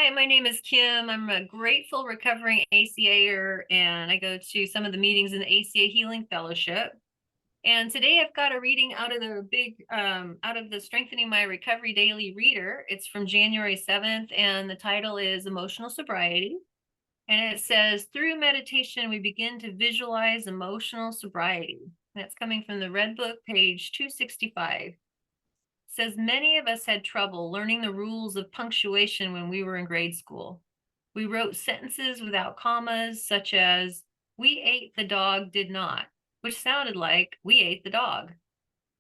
Hi, my name is Kim. I'm a grateful recovering ACAer, and I go to some of the meetings in the ACA Healing Fellowship. And today I've got a reading out of the Strengthening My Recovery Daily Reader. It's from January 7th, and the title is Emotional Sobriety. And it says, through meditation, we begin to visualize emotional sobriety. That's coming from the Red Book, page 265. Says many of us had trouble learning the rules of punctuation when we were in grade school. We wrote sentences without commas, such as, we ate, the dog did not, which sounded like we ate the dog.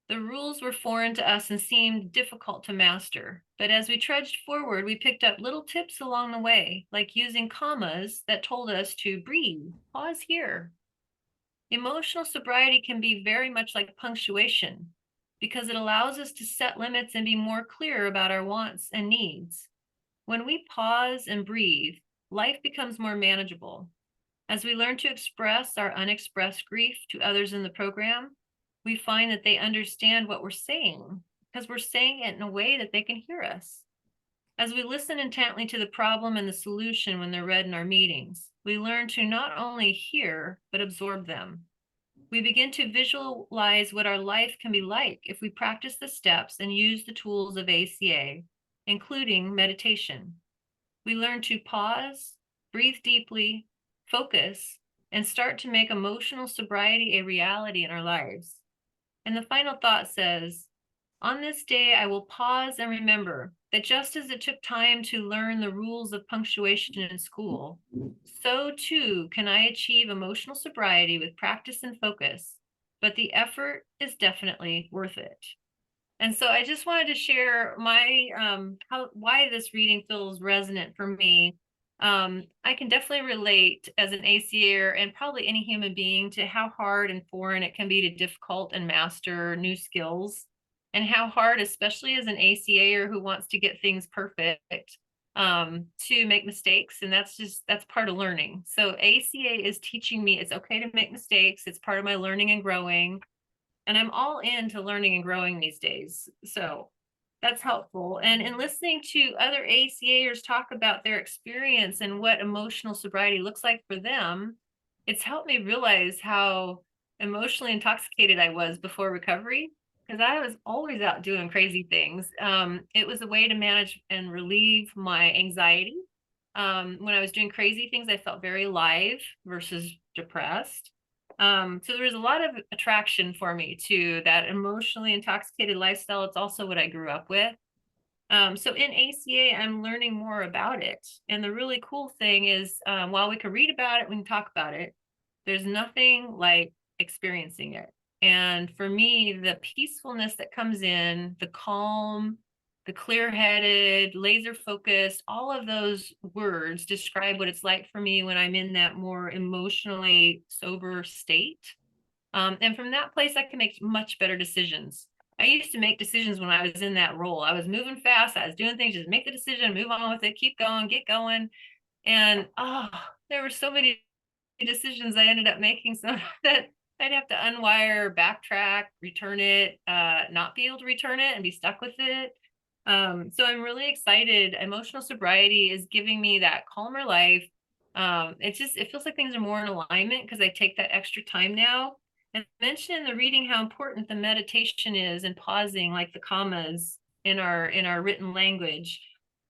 The rules were foreign to us and seemed difficult to master. But as we trudged forward, we picked up little tips along the way, like using commas that told us to breathe, pause here. Emotional sobriety can be very much like punctuation, because it allows us to set limits and be more clear about our wants and needs. When we pause and breathe, life becomes more manageable. As we learn to express our unexpressed grief to others in the program, we find that they understand what we're saying because we're saying it in a way that they can hear us. As we listen intently to the problem and the solution when they're read in our meetings, we learn to not only hear, but absorb them. We begin to visualize what our life can be like if we practice the steps and use the tools of ACA, including meditation. We learn to pause, breathe deeply, focus, and start to make emotional sobriety a reality in our lives. And the final thought says, on this day, I will pause and remember that just as it took time to learn the rules of punctuation in school, so too can I achieve emotional sobriety with practice and focus, but the effort is definitely worth it. And so I just wanted to share why this reading feels resonant for me. I can definitely relate as an ACAer and probably any human being to how hard and foreign it can be to difficult and master new skills, and how hard, especially as an ACAer who wants to get things perfect, to make mistakes. And that's part of learning. So ACA is teaching me it's okay to make mistakes. It's part of my learning and growing. And I'm all into learning and growing these days. So that's helpful. And in listening to other ACAers talk about their experience and what emotional sobriety looks like for them, it's helped me realize how emotionally intoxicated I was before recovery, because I was always out doing crazy things. It was a way to manage and relieve my anxiety. When I was doing crazy things, I felt very alive versus depressed. So there was a lot of attraction for me to that emotionally intoxicated lifestyle. It's also what I grew up with. So in ACA, I'm learning more about it. And the really cool thing is, while we can read about it, we can talk about it, there's nothing like experiencing it. And for me, the peacefulness that comes in, the calm, the clear-headed, laser-focused, all of those words describe what it's like for me when I'm in that more emotionally sober state. And from that place, I can make much better decisions. I used to make decisions when I was in that role. I was moving fast. I was doing things, just make the decision, move on with it, keep going, get going. And there were so many decisions I ended up making so that I'd have to unwire, backtrack, return it, not be able to return it and be stuck with it. So I'm really excited. Emotional sobriety is giving me that calmer life. It feels like things are more in alignment because I take that extra time now. And I mentioned in the reading how important the meditation is and pausing, like the commas in our written language.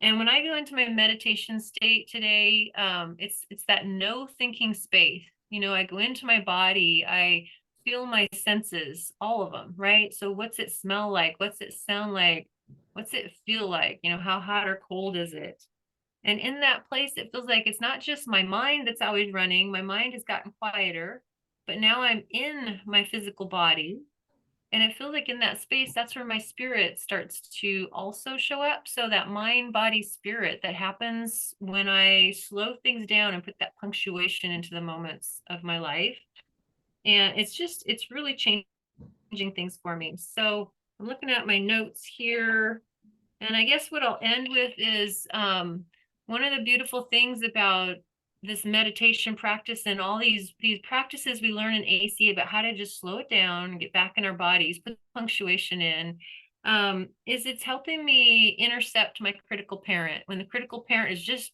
And when I go into my meditation state today, it's that no thinking space. I go into my body, I feel my senses, all of them, right? So what's it smell like? What's it sound like? What's it feel like? How hot or cold is it? And in that place, it feels like it's not just my mind that's always running. My mind has gotten quieter, but now I'm in my physical body. And it feels like in that space, that's where my spirit starts to also show up. So that mind, body, spirit that happens when I slow things down and put that punctuation into the moments of my life. And it's really changing things for me. So I'm looking at my notes here. And I guess what I'll end with is one of the beautiful things about this meditation practice and all these practices we learn in AC about how to just slow it down, get back in our bodies, put punctuation in. is it's helping me intercept my critical parent. When the critical parent is just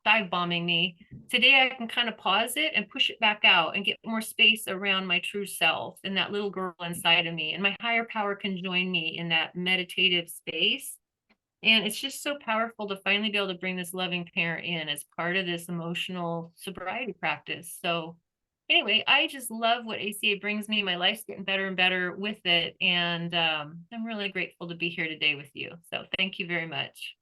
dive bombing me, today I can kind of pause it and push it back out and get more space around my true self and that little girl inside of me. And my higher power can join me in that meditative space. And it's just so powerful to finally be able to bring this loving parent in as part of this emotional sobriety practice. So anyway, I just love what ACA brings me. My life's getting better and better with it. And I'm really grateful to be here today with you. So thank you very much.